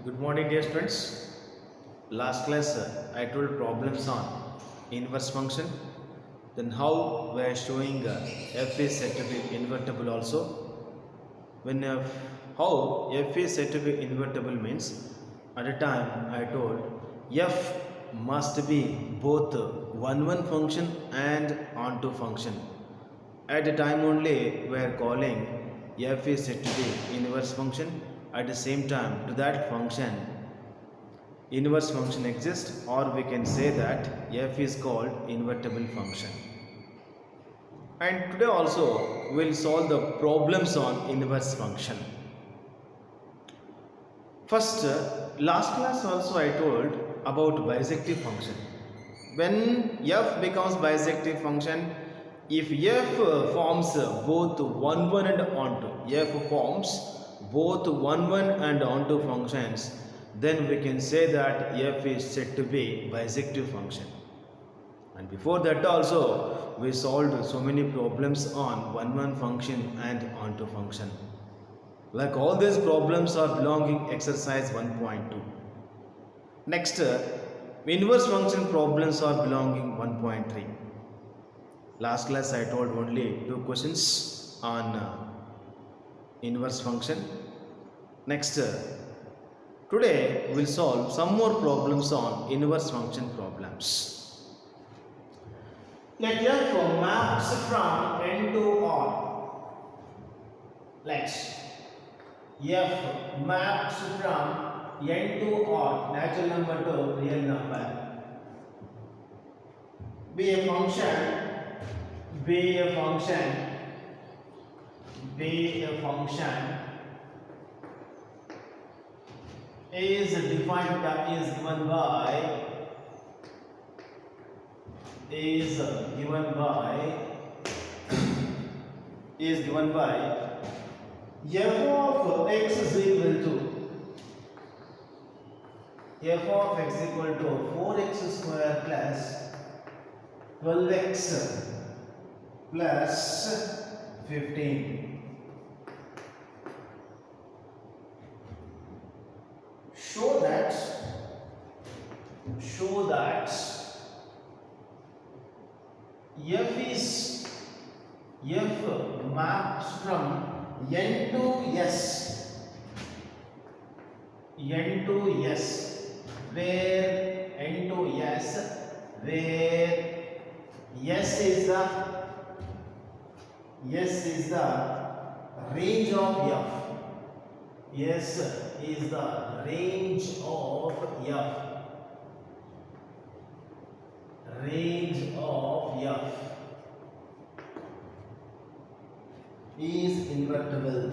Good morning, dear students. Last class I told problems on inverse function. Then how we are showing f is said to be invertible also. When how f is said to be invertible means at a time I told f must be both one function and onto function. At the time only we are calling f is said to be inverse function. At the same time to that function inverse function exists, or we can say that f is called invertible function. And today also we will solve the problems on inverse function. First, last class also I told about bisective function. When f becomes bisective function, if f forms both one and onto, f forms both one and onto functions, then we can say that f is said to be bisective function. And before that also we solved so many problems on one function and onto function. Like all these problems are belonging exercise 1.2. Next, inverse function problems are belonging 1.3. Last class I told only 2 questions on inverse function. Next, today we will solve some more problems on inverse function problems. Let f maps from n to R. Let's f maps from n to R, natural number to real number. Be a function is defined is given by f of x is equal to 4x square plus 12x plus 15. Show that f maps from n to s, where s is the range of f. S is the range of f. Is invertible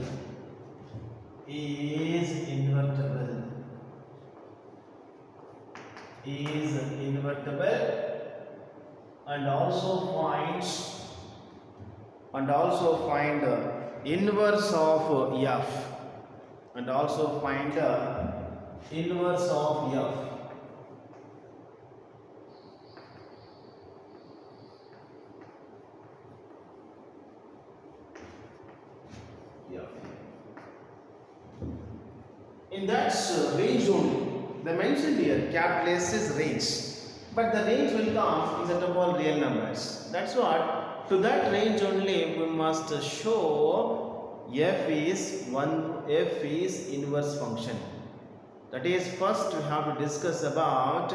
and also find inverse of f. In that range only, the mentioned here capital S is range, but the range will come in set of all real numbers. That's what, to that range only we must show f is inverse function. That is, first we have to discuss about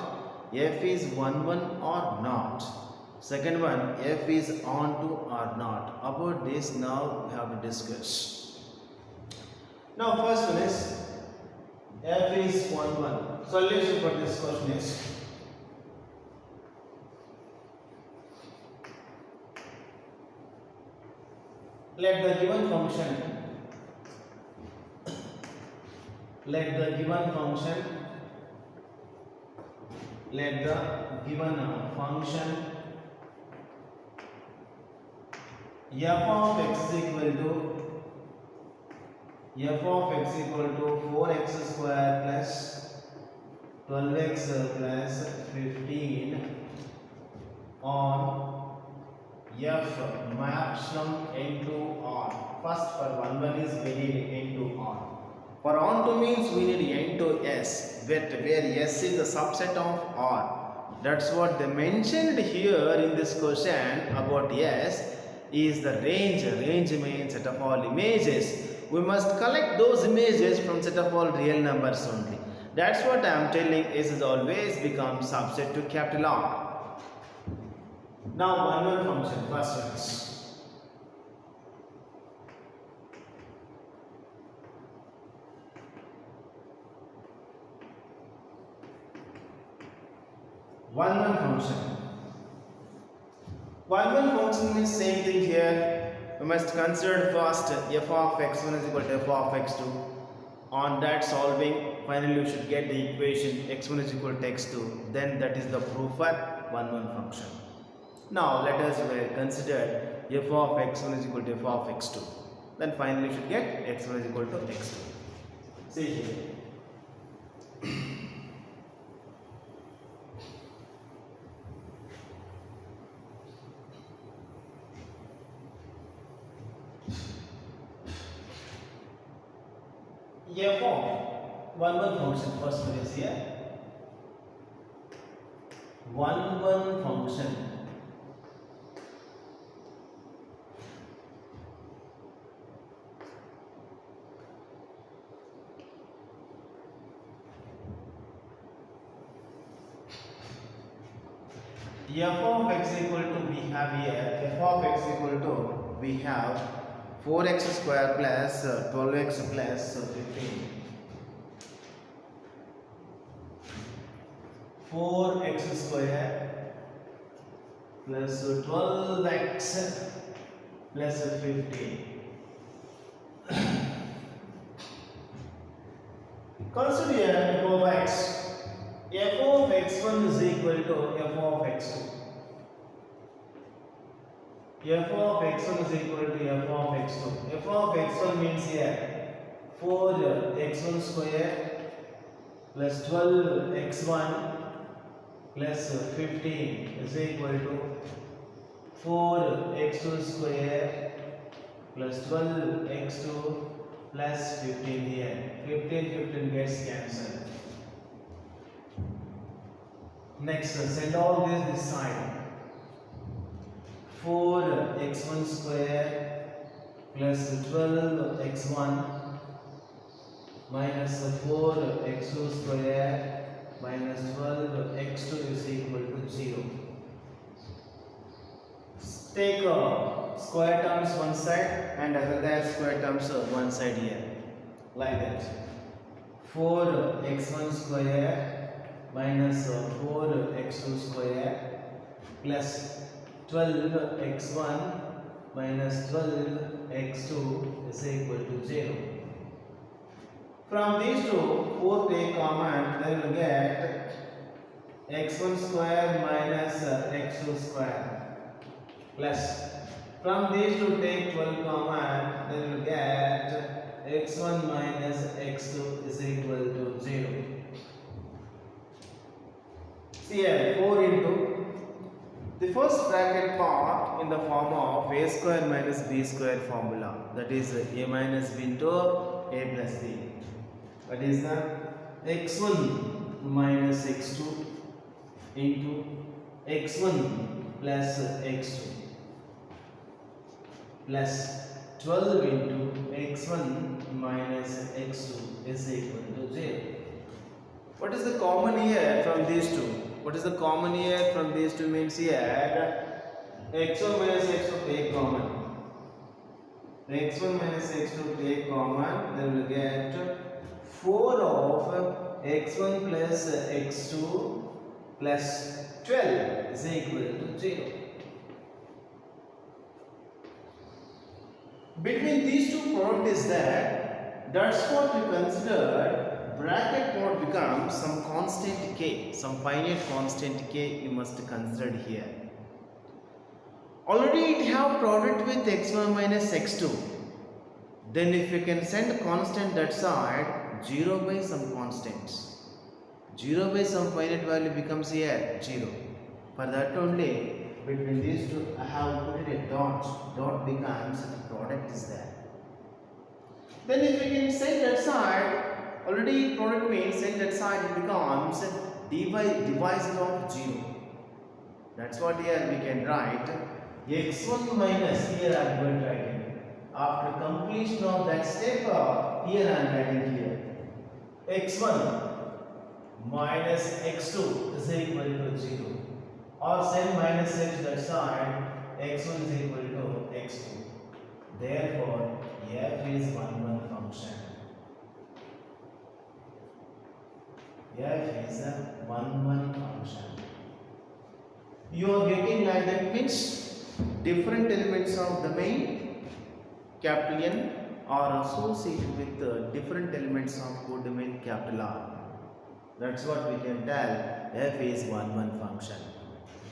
f is 1 or not. Second one, f is onto or not. About this now we have to discuss. Now first one is f is 1. Solution for this question is let the given function f of x equal to 4x square plus 12x plus 15 on f maps from n to R. First for 1 is very n to R. For onto means we need n to s, where s is the subset of R. That's what they mentioned here in this question about s is the range. Range means set of all images. We must collect those images from set of all real numbers only. That's what I am telling. S is always become subset to capital R. Now one function, first one. One function. One function means same thing here. We must consider first f of x1 is equal to f of x2. On that solving, finally you should get the equation x1 is equal to x2. Then that is the proof for one function. Now let us consider f of x1 is equal to f of x2. Then finally you should get x1 is equal to x2. See here. F of one function, first one is here. One function. F of x equal to we have here. F of x equal to we have 4x square plus 12x plus 15. 4x square plus 12x plus 15. Consider f of x. F of x1 is equal to f of x2. F of x1 is equal to f of x2. F of x1 means here 4x1 square plus 12x1 plus 15 is equal to 4x2 square plus 12x2 plus 15 here. 15 gets cancelled. Next, send all this side. 4x1 square plus 12x1 minus 4x2 square minus 12x2 is equal to 0. Take square terms one side and other than square terms one side here. Like that. 4x1 square minus 4x2 square plus 12x1 minus 12x2 is equal to 0. From these two, 4 take common, then we get x1 square minus x2 square plus. From these two take 12 common, then we get x1 minus x2 is equal to 0. See here, 4 into the first bracket part in the form of a square minus b square formula, that is a minus b into a plus b. That is the x1 minus x2 into x1 plus x2 plus 12 into x1 minus x2 is equal to 0. What is the common here from these two? What is the common here from these two means here x1 minus x2 take common. x1 minus x2 take common, then we will get 4 of x1 plus x2 plus 12 is equal to 0. Between these two product is that's what we consider. Bracket mode becomes some constant k, some finite constant k you must consider here. Already it have product with x1 minus x2. Then if you can send constant that side, 0 by some constants. 0 by some finite value becomes here 0. For that only between these two I have put it a dot. Dot becomes the product is there. Then if we can set that side, already product means set that side it becomes divisor of 0. That's what here we can write. X1 minus, here I am going to write it. After completion of that step, here I am writing here. X1 minus X2 is equal to 0. Or send minus x that side, X1 is equal to X2. Therefore, f is one function. F is a one function. You are getting like that means different elements of the main capital N are associated with different elements of codomain capital R. That's what we can tell f is one function.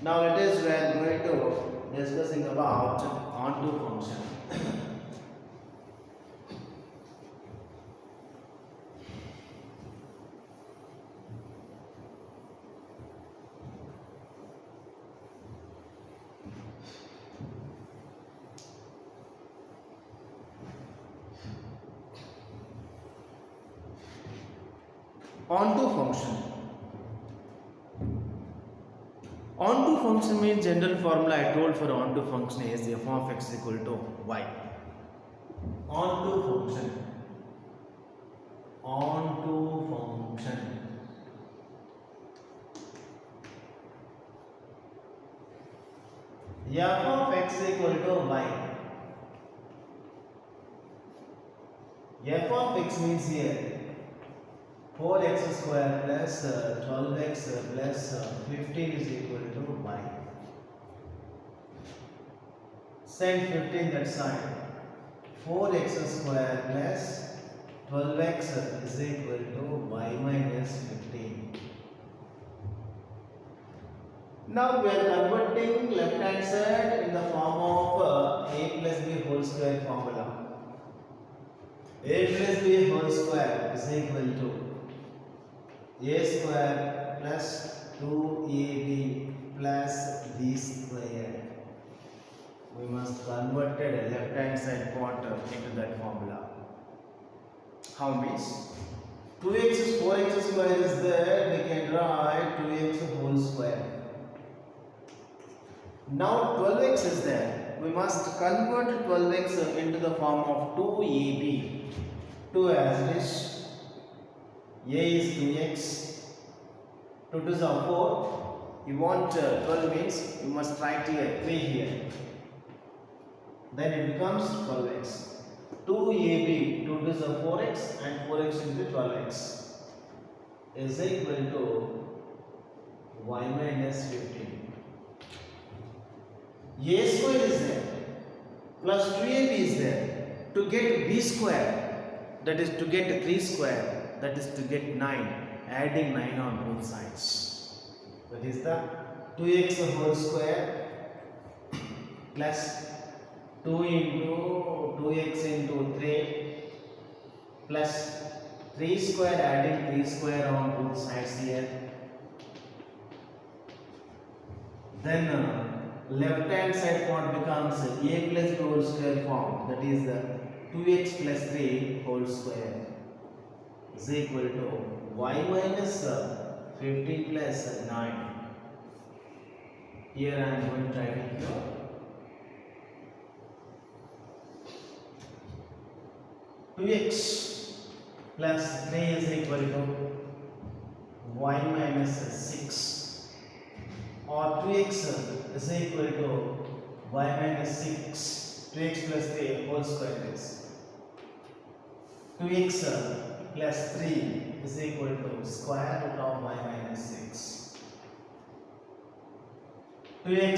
Now let us we are going to discussing about onto function. Onto function. Onto function means general formula I told for onto function is f of x equal to y. Onto function. Onto function. F of x equal to y. F of x means here 4x square plus 12x plus 15 is equal to y. Send 15 that side. 4x square plus 12x is equal to y minus 15. Now we are converting left hand side in the form of a plus b whole square formula. A plus b whole square is equal to a square plus 2ab plus b square. We must convert the left hand side part into that formula. How means 2x is 4x square is there, we can write 2x whole square. Now 12x is there, we must convert 12x into the form of 2ab. 2 as this. A is 2x, 2 to the 4, you want 12 means you must write here 3 here, then it becomes 12x, 2ab, 2 to the 4x and 4x into 12x is equal to y minus 15. A square is there plus 2ab is there, to get b square, that is to get 3 square, that is to get 9, adding 9 on both sides. That is the 2x whole square plus 2 into 2x into 3 plus 3 square, adding 3 square on both sides here. Then left hand side part becomes a plus b whole square form, that is the 2x plus 3 whole square is equal to y minus 15 plus 9. Here I am going to write it here. Two x plus 3 is equal to y minus 6, or 2x is equal to y minus 6. 2x plus 3 whole square is 2x plus 3 is equal to square root of y minus 6. 2x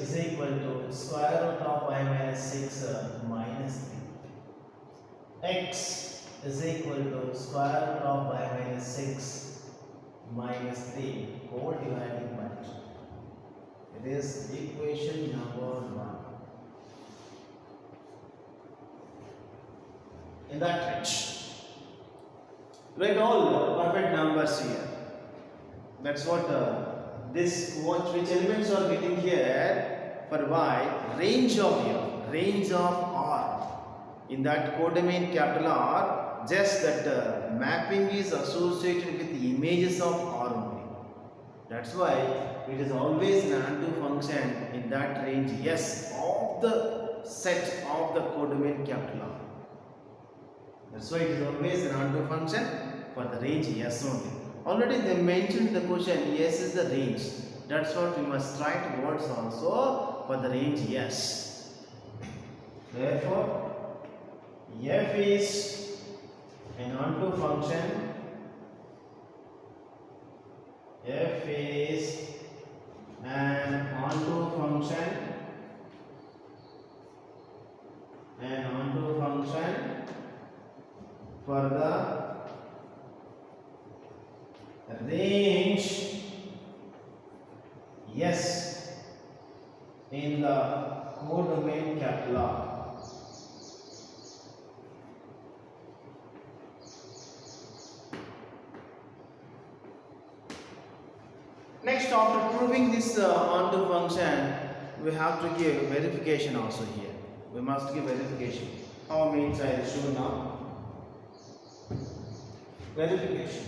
is equal to square root of y minus 6 minus 3. X is equal to square root of y minus 6 minus 3 whole dividing by 2. It is equation number 1. In that range. Write all perfect numbers here. That's what which elements are getting here for y, range of r. In that codomain capital R, just that mapping is associated with the images of R only. That's why it is always an onto function in that range S of the set of the codomain capital R. That's why it is always an onto function for the range S only. Already they mentioned the question S is the range. That's what we must write words also for the range S. Therefore, F is an onto function. F is an onto function. An onto function for the range S in the codomain capital R. Next, after proving this onto function, we have to give verification also here. We must give verification. How means I will show now. Verification.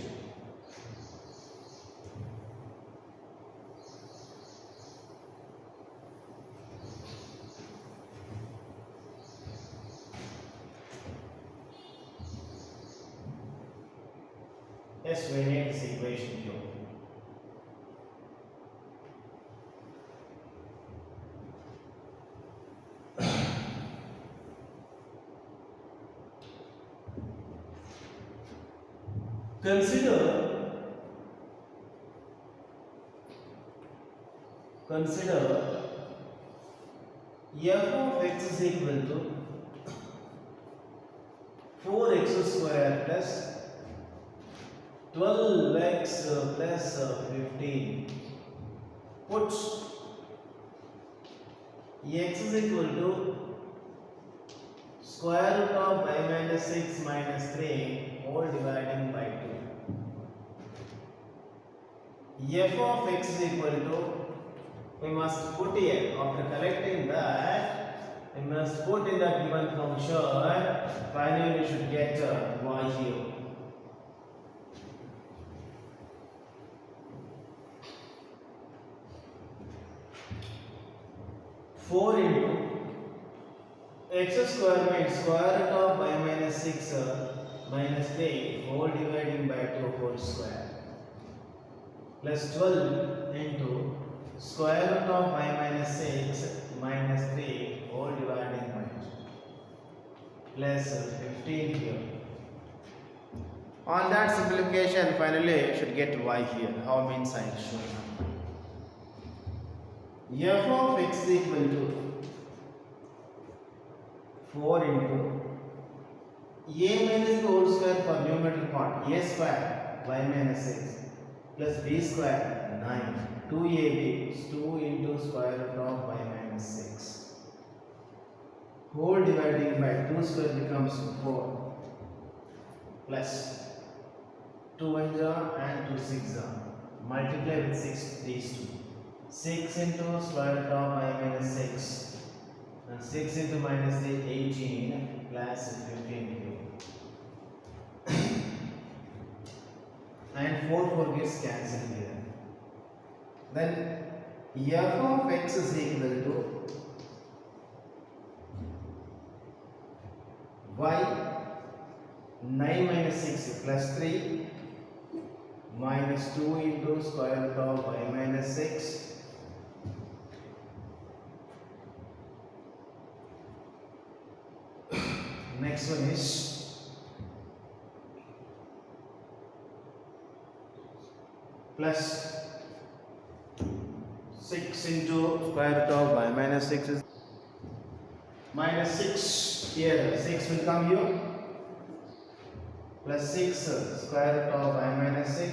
Yes, we need this equation here. Consider f of x is equal to 4x square plus 12x plus 15. Put x is equal to square root of y minus 6 minus 3 whole dividing by 2. F of x is equal to, we must put here, after collecting that, we must put in the given function, finally we should get y here. Four into x square means square root of y minus 6 minus 3 whole dividing by 2 whole square plus 12 into square root of y minus 6 minus 3 whole dividing by 2 plus 15 here. On that simplification, finally should get y here. How means I show now. F of x is equal to 4 into a minus the whole square for numerator part, a square y minus 6 plus b square 9. 2ab is 2 into square root of y minus 6 whole dividing by 2 square becomes 4 plus 2 1 and 2 6 multiply with 6 these two. 6 into square root of y minus 6 and 6 into minus 3 18 plus 15 here. And 4 gets cancelled here. Then f of x is equal to y 9 minus 6 plus 3 minus 2 into square root of y minus 6 next one is plus 6 into square root of y minus 6 is minus 6 here, 6 will come here plus 6 square root of y minus 6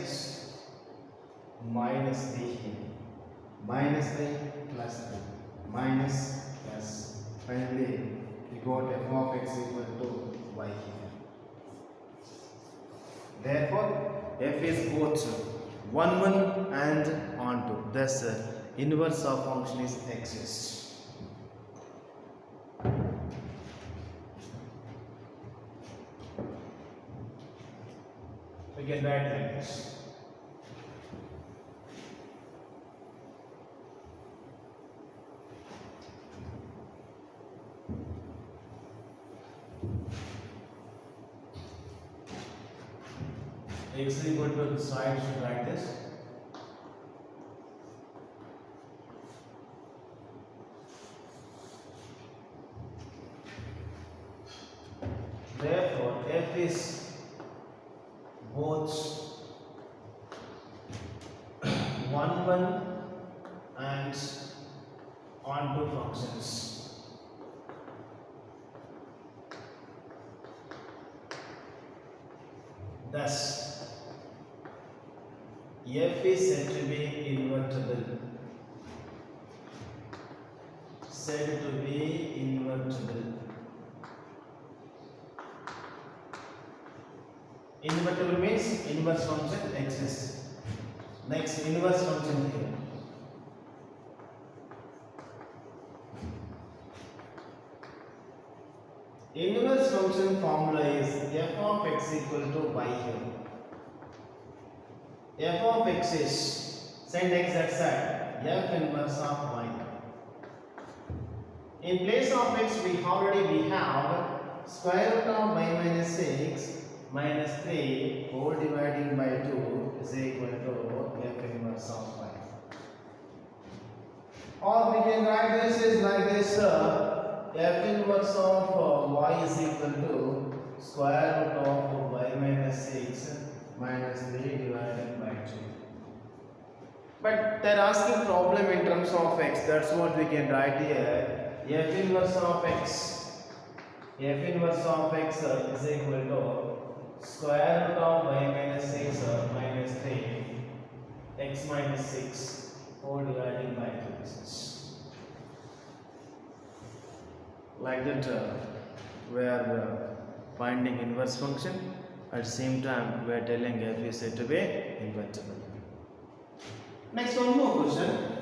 minus 3 here minus 3 plus 3 minus plus finally we got f of x equal to y here. Therefore f is both 1 1 and onto, thus inverse of function is x. can write like this. X is equal to the side should write this. Therefore, f is both 1 and onto functions. Thus, f is said to be invertible. Said to be invertible. Invertible means inverse function exists. Next, inverse function here. Inverse function formula is f of x equal to y here. F of x is, send x that side, f inverse of y. In place of x we have square root of y minus 6 minus 3 whole dividing by 2 is equal to f inverse of y. Or we can write this is like this, f inverse of y is equal to square root of y minus 6 minus 3 divided by 2. But they are asking problem in terms of x, that's what we can write here. F inverse of x, f inverse of x is equal to square root of y minus 6 minus 3 x minus 6 whole dividing by 2. Like that we are finding inverse function, at the same time we are telling f is said to be invertible. Next, one more question.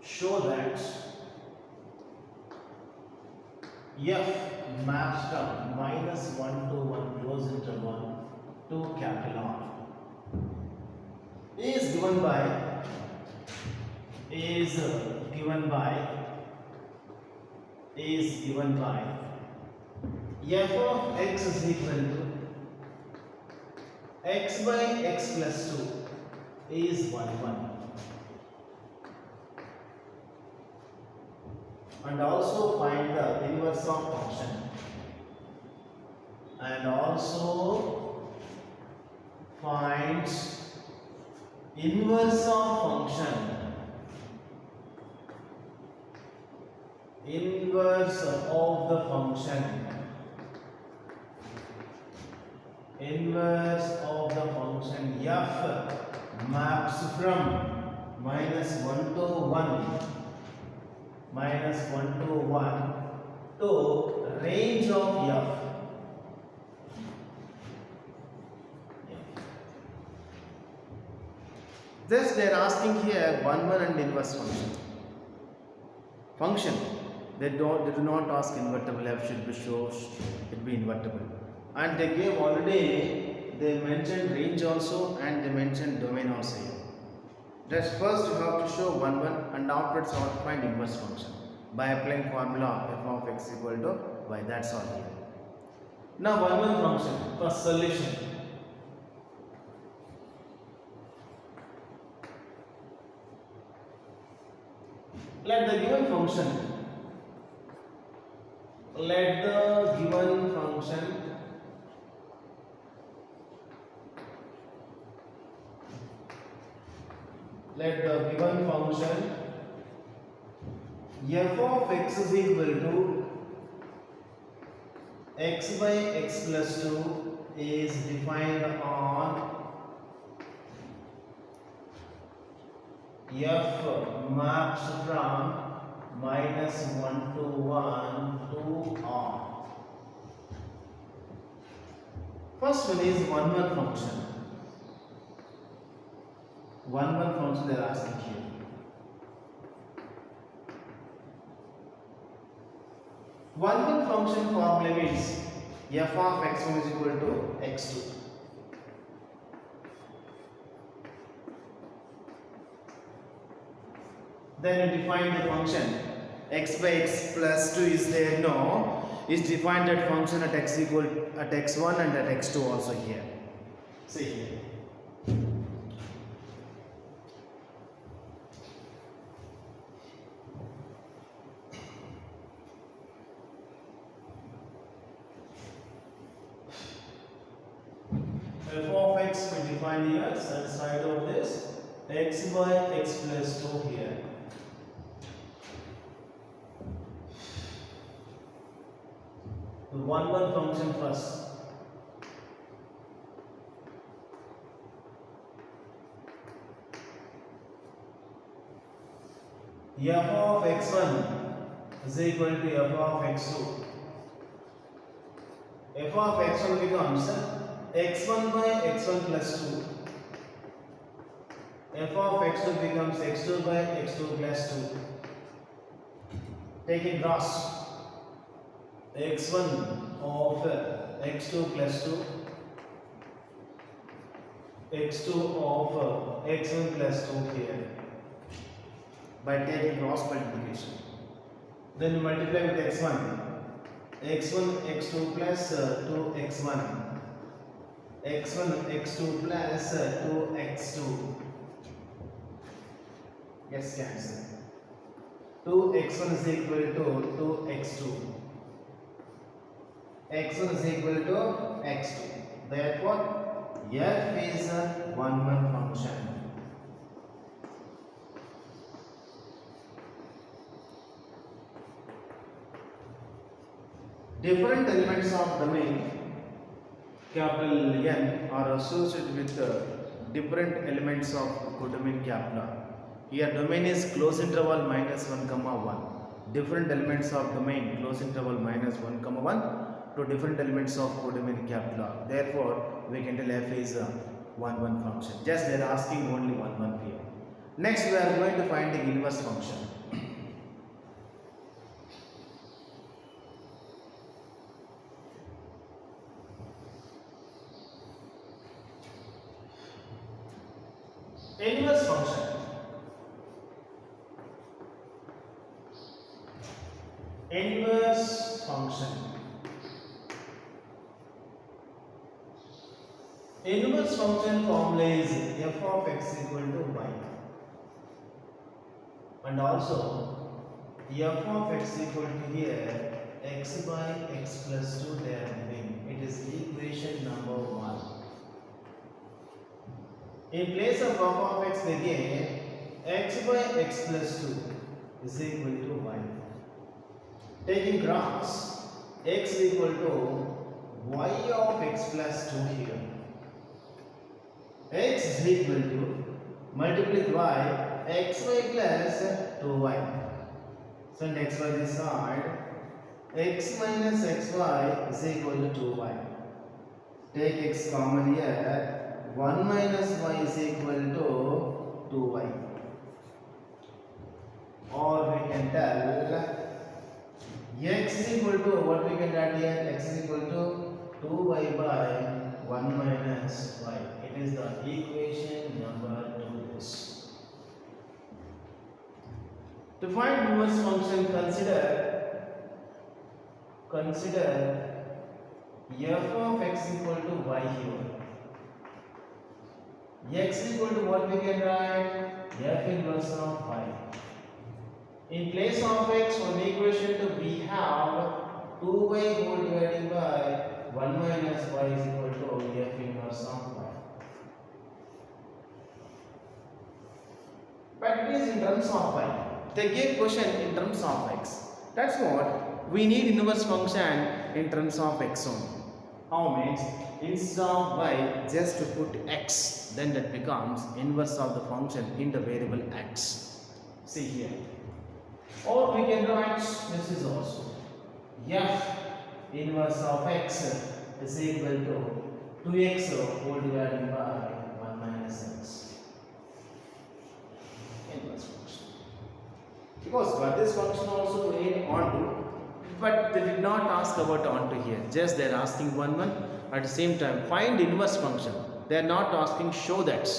Show that f maps from minus 1 to 1 close interval to capital R is given by f of x is equal to x by x plus 2 is 1. And also find the inverse of function, and also find inverse of function, inverse of the function, inverse of the function f maps from minus 1 to 1 to range of f. Thus they are asking here 1 and inverse function. They do not ask invertible f should be shown, it be invertible. And they gave already, they mentioned range also and they mentioned domain also. That's first you have to show 1 and afterwards you have to find inverse function by applying formula f of x equal to y. That's all here. Now 1 function for solution. Let the given function f of x is equal to x by x plus 2 is defined on f maps from minus 1 to 1 to r. First one is one function. One function they are asking here. One function formula means f of x1 is equal to x2. Then you define the function x by x plus 2 is there, no, is defined that function at x equal at x1 and at x2 also here. See here. F of x we define here, and side of this x by x plus 2 here. The one function first. F of x1 is equal to f of x2. F of x1 becomes x1 by x1 plus 2. F of x2 becomes x2 by x2 plus 2. Taking cross. x1 of x2 plus 2, x2 of x1 plus 2 here by taking cross multiplication. Then you multiply with x1, x2 plus 2x1, x1 x2 plus 2x2. Yes, cancel. 2x1 is equal to 2x2. x1 is equal to x2. Therefore, f is a one function. Different elements of domain capital N are associated with different elements of codomain capital R. Here domain is close interval minus 1 comma 1. Different elements of domain close interval minus 1 comma 1 to different elements of codomain capital R. Therefore, we can tell f is a one function. Just they are asking only one here. Next, we are going to find the inverse function. Inverse function. Inverse function. Inverse function formula is f of x equal to y, and also f of x equal to here x by x plus 2 they are giving. It is equation number 1. In place of f of x again x by x plus 2 is equal to y. Taking cross, x equal to y of x plus 2 here. X is equal to multiply y xy plus 2y. Send xy this side. X minus xy is equal to 2y. Take x common here. 1 minus y is equal to 2y. Or we can tell x is equal to what we can write here? X is equal to 2y by 1 minus y. It is the equation number 2. To find inverse function, consider f of x equal to y here. X equal to what we can write? F inverse of y. In place of x, one equation to we have 2y whole divided by 1 minus y is equal to f inverse of y. But it is in terms of y. They gave question in terms of x. That's what we need inverse function in terms of x only. How means instead of y just to put x, then that becomes inverse of the function in the variable x. See here. Or we can write this is also f inverse of x is equal to 2x whole divided by 1 minus x. Inverse function. Because for this function also we need onto, but they did not ask about onto here. Just they are asking one. At the same time, find inverse function. They are not asking show that.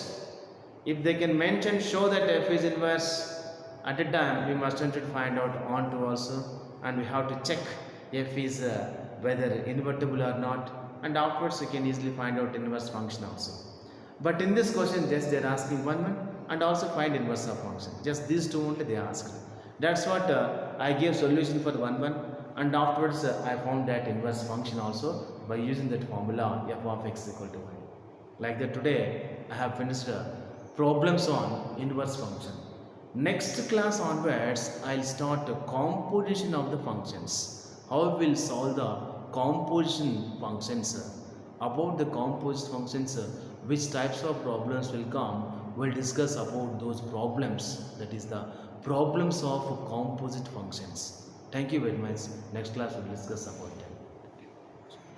If they can mention show that f is inverse, at a time we must try to find out onto also, and we have to check f is whether invertible or not, and afterwards we can easily find out inverse function also. But in this question just they are asking one and also find inverse of function. Just these two only they asked. That's what I gave solution for one and afterwards I found that inverse function also by using that formula f of x equal to y. Like that today I have finished problems on inverse function. Next class onwards I will start the composition of the functions. How we will solve the composition functions. About the composite functions, which types of problems will come, we'll discuss about those problems, that is the problems of composite functions. Thank you very much. Next class we'll discuss about that.